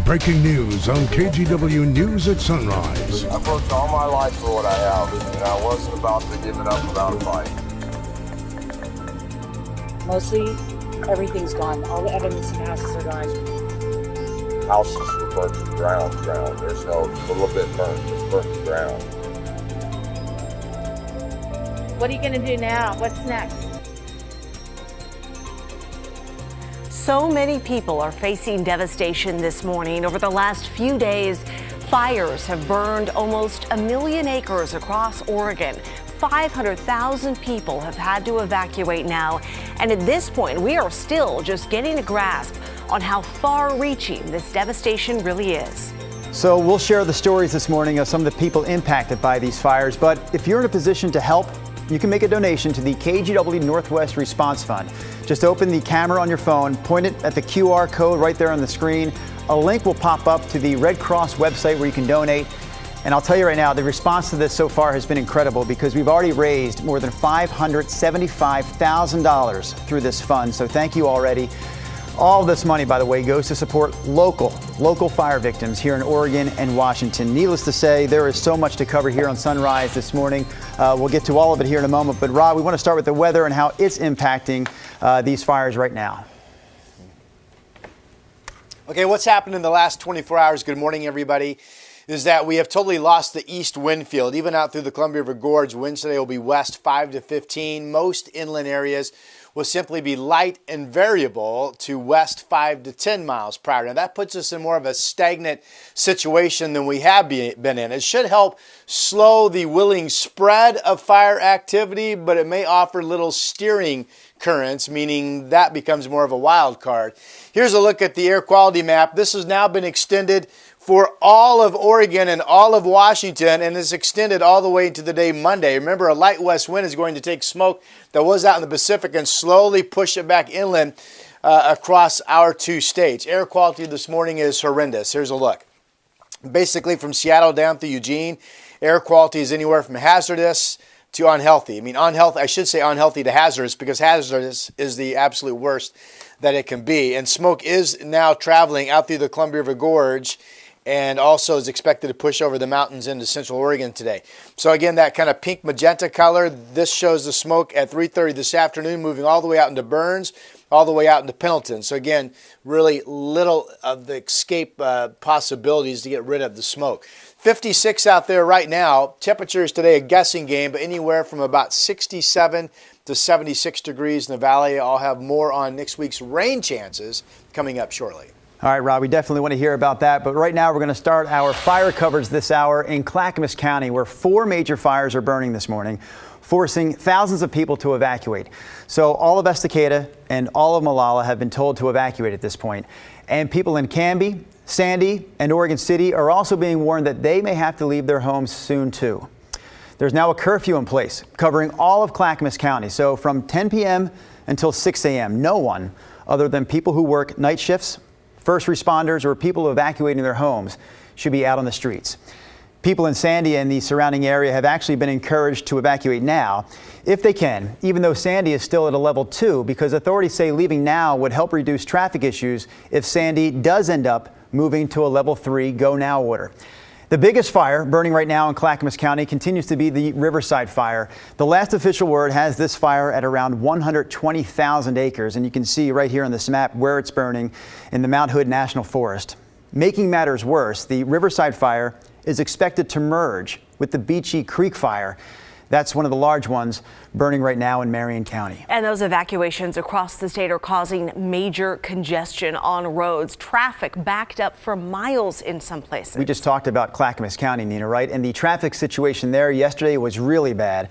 Breaking news on KGW News at Sunrise. I've worked all my life for what I have, and I wasn't about to give it up without a fight. Mostly, everything's gone. All the evidence and houses are gone. Houses were burnt to the ground. There's no little bit burnt, it's burnt to the ground. What are you going to do now? What's next? So many people are facing devastation this morning. Over the last few days, fires have burned almost 1 million acres across Oregon. 500,000 people have had to evacuate now. And at this point, we are still just getting a grasp on how far-reaching this devastation really is. So we'll share the stories this morning of some of the people impacted by these fires. But if you're in a position to help, you can make a donation to the KGW Northwest Response Fund. Just open the camera on your phone, point it at the QR code right there on the screen. A link will pop up to the Red Cross website where you can donate. And I'll tell you right now, the response to this so far has been incredible because we've already raised more than $575,000 through this fund. So thank you already. All this money, by the way, goes to support local fire victims here in Oregon and Washington. Needless to say, there is so much to cover here on Sunrise this morning. We'll get to all of it here in a moment. But Rob, we want to start with the weather and how it's impacting these fires right now. Okay, what's happened in the last 24 hours, good morning everybody, is that we have totally lost the east wind field. Even out through the Columbia River Gorge, winds today will be west 5 to 15. Most inland areas will simply be light and variable to west 5 to 10 miles per hour. Now that puts us in more of a stagnant situation than we have been in. It should help slow the willing spread of fire activity, but it may offer little steering currents, meaning that becomes more of a wild card. Here's a look at the air quality map. This has now been extended for all of Oregon and all of Washington, and is extended all the way into the day Monday. Remember, a light west wind is going to take smoke that was out in the Pacific and slowly push it back inland across our two states. Air quality this morning is horrendous. Here's a look. Basically, from Seattle down through Eugene, air quality is anywhere from hazardous to unhealthy. I should say unhealthy to hazardous, because hazardous is the absolute worst that it can be. And smoke is now traveling out through the Columbia River Gorge, and also is expected to push over the mountains into central Oregon today. So again, that kind of pink magenta color, this shows the smoke at 3:30 this afternoon, moving all the way out into Burns, all the way out into Pendleton. So again, really little of the escape possibilities to get rid of the smoke. 56 out there right now. Temperatures today, a guessing game, but anywhere from about 67 to 76 degrees in the valley. I'll have more on next week's rain chances coming up shortly. All right, Rob, we definitely want to hear about that. But right now, we're going to start our fire coverage this hour in Clackamas County, where 4 major fires are burning this morning, forcing thousands of people to evacuate. So all of Estacada and all of Molalla have been told to evacuate at this point. And people in Canby, Sandy, and Oregon City are also being warned that they may have to leave their homes soon, too. There's now a curfew in place covering all of Clackamas County. So from 10 p.m. until 6 a.m., no one other than people who work night shifts, first responders, or people evacuating their homes should be out on the streets. People in Sandy and the surrounding area have actually been encouraged to evacuate now, if they can, even though Sandy is still at a level 2, because authorities say leaving now would help reduce traffic issues if Sandy does end up moving to a level 3 go now order. The biggest fire burning right now in Clackamas County continues to be the Riverside Fire. The last official word has this fire at around 120,000 acres, and you can see right here on this map where it's burning in the Mount Hood National Forest. Making matters worse, the Riverside Fire is expected to merge with the Beachy Creek Fire. That's one of the large ones burning right now in Marion County. And those evacuations across the state are causing major congestion on roads. Traffic backed up for miles in some places. We just talked about Clackamas County, Nina, right? And the traffic situation there yesterday was really bad.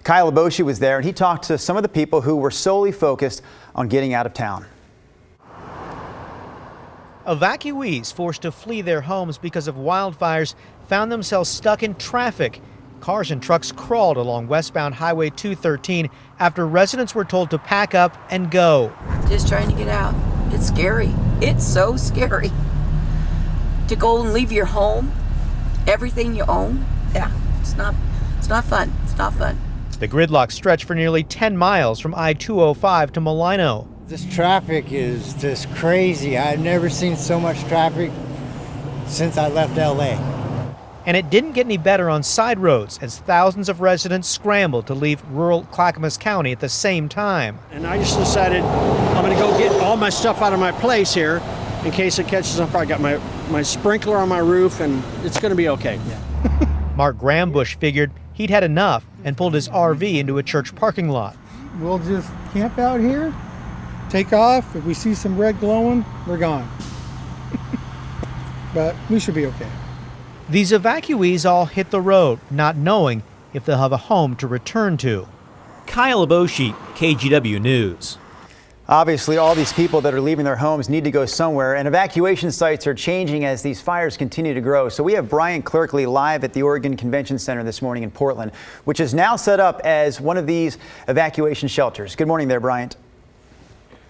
Kyle Aboshi was there, and he talked to some of the people who were solely focused on getting out of town. Evacuees forced to flee their homes because of wildfires found themselves stuck in traffic. Cars and trucks crawled along westbound Highway 213 after residents were told to pack up and go. Just trying to get out. It's scary. It's so scary. To go and leave your home, everything you own. Yeah, it's not fun. It's not fun. The gridlock stretched for nearly 10 miles from I-205 to Malino. This traffic is just crazy. I've never seen so much traffic since I left LA. And it didn't get any better on side roads as thousands of residents scrambled to leave rural Clackamas County at the same time. And I just decided I'm going to go get all my stuff out of my place here in case it catches on fire. I got my sprinkler on my roof, and it's going to be okay. Mark Grambush figured he'd had enough and pulled his RV into a church parking lot. We'll just camp out here, take off. If we see some red glowing, we're gone. But we should be okay. These evacuees all hit the road, not knowing if they'll have a home to return to. Kyle Aboshi, KGW News. Obviously, all these people that are leaving their homes need to go somewhere, and evacuation sites are changing as these fires continue to grow. So we have Brian Clerkley live at the Oregon Convention Center this morning in Portland, which is now set up as one of these evacuation shelters. Good morning there, Bryant.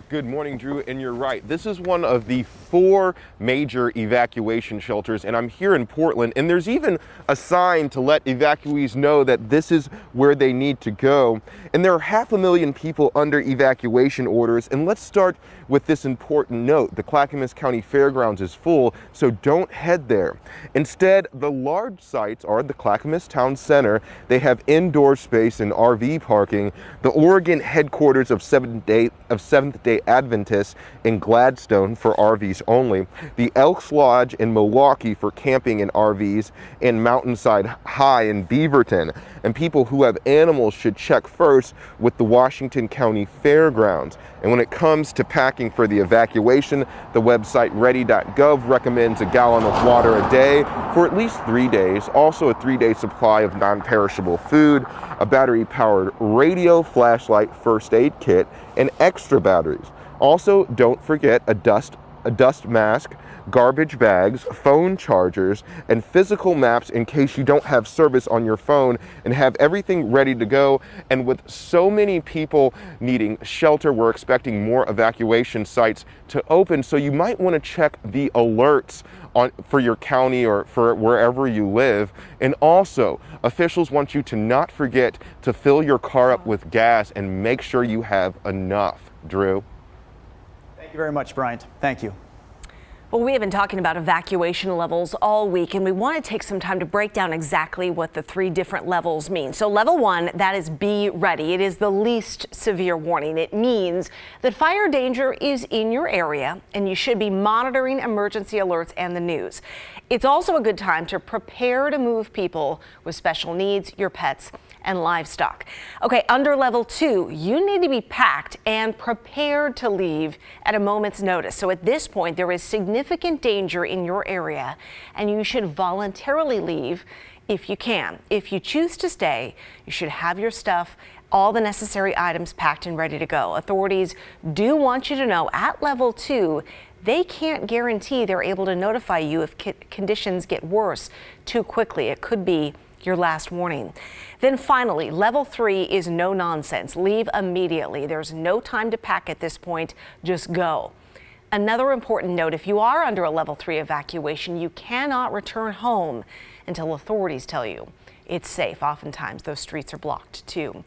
Good morning, Drew, and you're right. This is one of the 4 major evacuation shelters, and I'm here in Portland, and there's even a sign to let evacuees know that this is where they need to go. And there are 500,000 people under evacuation orders, and let's start with this important note. The Clackamas County Fairgrounds is full, so don't head there. Instead, the large sites are the Clackamas Town Center. They have indoor space and RV parking. The Oregon headquarters of Seventh-day Adventists in Gladstone for RVs only, the Elks Lodge in Milwaukee for camping and RVs, and Mountainside High in Beaverton. And people who have animals should check first with the Washington County Fairgrounds. And when it comes to packing for the evacuation, the website ready.gov recommends a gallon of water a day for at least 3 days, also a 3-day supply of non-perishable food, a battery-powered radio, flashlight, first aid kit, and extra batteries. Also, don't forget a dust mask, garbage bags, phone chargers, and physical maps in case you don't have service on your phone, and have everything ready to go. And with so many people needing shelter, we're expecting more evacuation sites to open, so you might want to check the alerts for your county or for wherever you live. And also, officials want you to not forget to fill your car up with gas and make sure you have enough. Drew? Thank you very much, Bryant. Thank you. Well, we have been talking about evacuation levels all week, and we want to take some time to break down exactly what the 3 different levels mean. So level 1, that is be ready. It is the least severe warning. It means that fire danger is in your area, and you should be monitoring emergency alerts and the news. It's also a good time to prepare to move people with special needs, your pets, and livestock. Okay, under level 2, you need to be packed and prepared to leave at a moment's notice. So at this point, there is significant danger in your area, and you should voluntarily leave if you can. If you choose to stay, you should have your stuff, all the necessary items packed and ready to go. Authorities do want you to know at level 2, they can't guarantee they're able to notify you if conditions get worse too quickly. It could be your last warning. Then finally, level 3 is no nonsense. Leave immediately. There's no time to pack at this point. Just go. Another important note, if you are under a level 3 evacuation, you cannot return home until authorities tell you it's safe. Oftentimes those streets are blocked too.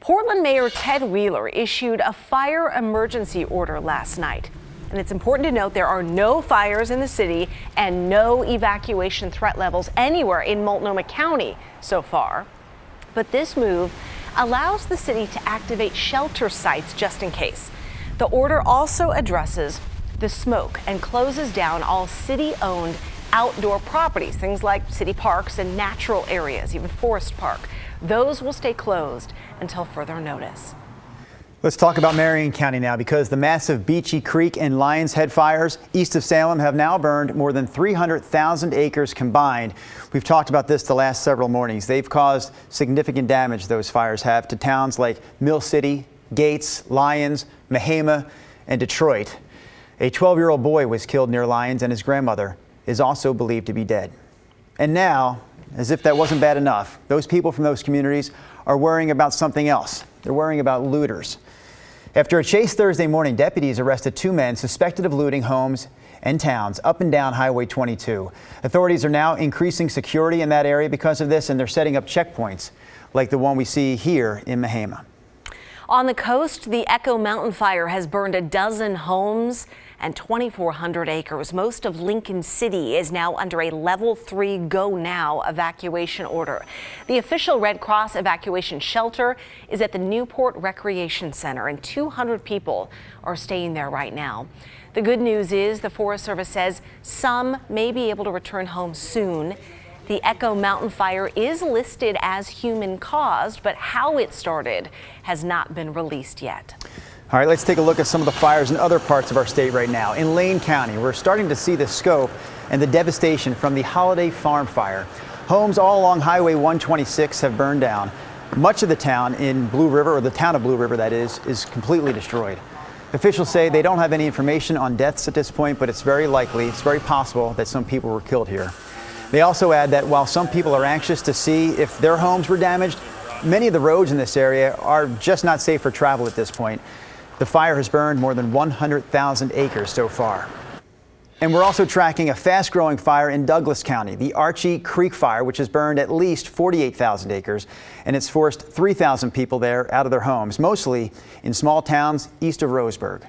Portland Mayor Ted Wheeler issued a fire emergency order last night. And it's important to note there are no fires in the city and no evacuation threat levels anywhere in Multnomah County so far. But this move allows the city to activate shelter sites just in case. The order also addresses the smoke and closes down all city-owned outdoor properties, things like city parks and natural areas, even Forest Park. Those will stay closed until further notice. Let's talk about Marion County now, because the massive Beachy Creek and Lyons Head fires east of Salem have now burned more than 300,000 acres combined. We've talked about this the last several mornings. They've caused significant damage, those fires have, to towns like Mill City, Gates, Lyons, Mahama, and Detroit. A 12-year-old boy was killed near Lyons, and his grandmother is also believed to be dead. And now, as if that wasn't bad enough, those people from those communities are worrying about something else. They're worrying about looters. After a chase Thursday morning, deputies arrested 2 men suspected of looting homes and towns up and down Highway 22. Authorities are now increasing security in that area because of this, and they're setting up checkpoints like the one we see here in Mahama. On the coast, the Echo Mountain Fire has burned a dozen homes and 2,400 acres. Most of Lincoln City is now under a level 3 go now evacuation order. The official Red Cross evacuation shelter is at the Newport Recreation Center, and 200 people are staying there right now. The good news is the Forest Service says some may be able to return home soon. The Echo Mountain Fire is listed as human caused, but how it started has not been released yet. All right, let's take a look at some of the fires in other parts of our state right now. In Lane County, we're starting to see the scope and the devastation from the Holiday Farm fire. Homes all along Highway 126 have burned down. Much of the town in Blue River, or the town of Blue River that is completely destroyed. Officials say they don't have any information on deaths at this point, but it's very likely, it's very possible that some people were killed here. They also add that while some people are anxious to see if their homes were damaged, many of the roads in this area are just not safe for travel at this point. The fire has burned more than 100,000 acres so far. And we're also tracking a fast-growing fire in Douglas County, the Archie Creek Fire, which has burned at least 48,000 acres, and it's forced 3,000 people there out of their homes, mostly in small towns east of Roseburg.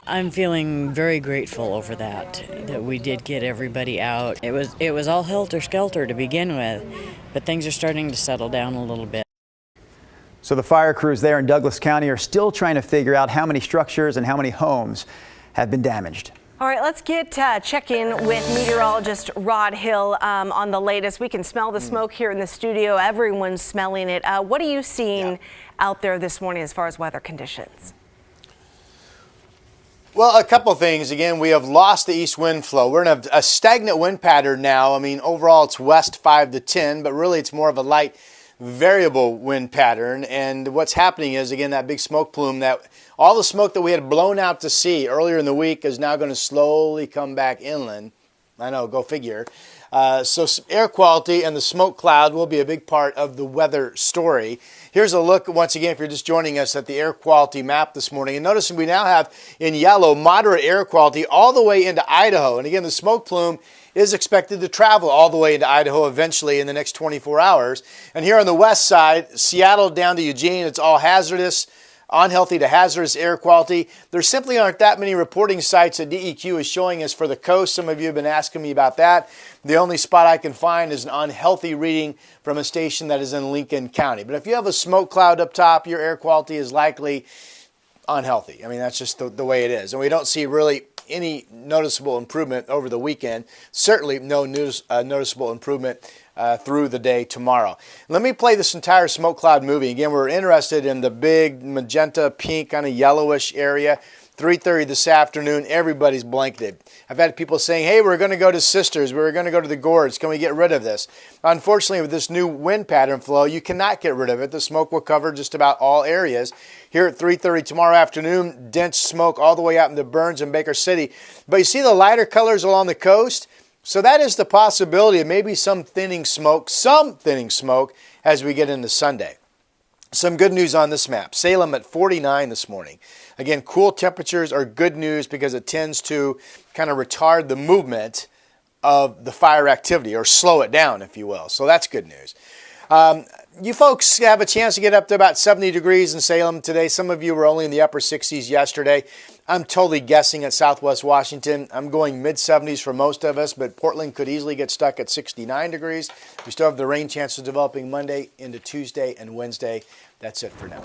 I'm feeling very grateful over that we did get everybody out. It was all helter-skelter to begin with, but things are starting to settle down a little bit. So the fire crews there in Douglas County are still trying to figure out how many structures and how many homes have been damaged. All right, let's check in with meteorologist Rod Hill on the latest. We can smell the smoke here in the studio. Everyone's smelling it. What are you seeing out there this morning as far as weather conditions? Well, a couple things. Again, we have lost the east wind flow. We're in a stagnant wind pattern now. I mean, overall it's west 5 to 10, but really it's more of a light variable wind pattern. And what's happening is, again, that big smoke plume, that all the smoke that we had blown out to sea earlier in the week is now going to slowly come back inland. I know, go figure. So air quality and the smoke cloud will be a big part of the weather story. Here's a look, once again, if you're just joining us, at the air quality map this morning. And notice we now have in yellow moderate air quality all the way into Idaho. And again, the smoke plume is expected to travel all the way into Idaho eventually in the next 24 hours. And here on the west side, Seattle down to Eugene, it's all hazardous, unhealthy to hazardous air quality. There simply aren't that many reporting sites that DEQ is showing us for the coast. Some of you have been asking me about that. The only spot I can find is an unhealthy reading from a station that is in Lincoln County. But if you have a smoke cloud up top, your air quality is likely unhealthy. I mean, that's just the way it is. And we don't see really any noticeable improvement over the weekend. Certainly no noticeable improvement through the day tomorrow. Let me play this entire smoke cloud movie. Again, we're interested in the big magenta, pink, kind of yellowish area. 3:30 this afternoon, everybody's blanketed. I've had people saying, hey, we're going to go to Sisters. We're going to go to the Gorge. Can we get rid of this? Unfortunately, with this new wind pattern flow, you cannot get rid of it. The smoke will cover just about all areas. Here at 3:30 tomorrow afternoon, dense smoke all the way out into Burns and Baker City. But you see the lighter colors along the coast? So that is the possibility of maybe some thinning smoke as we get into Sunday. Some good news on this map. Salem at 49 this morning. Again, cool temperatures are good news because it tends to kind of retard the movement of the fire activity, or slow it down, if you will. So that's good news. You folks have a chance to get up to about 70 degrees in Salem today. Some of you were only in the upper 60s yesterday. I'm totally guessing at Southwest Washington. I'm going mid-70s for most of us, but Portland could easily get stuck at 69 degrees. We still have the rain chances developing Monday into Tuesday and Wednesday. That's it for now.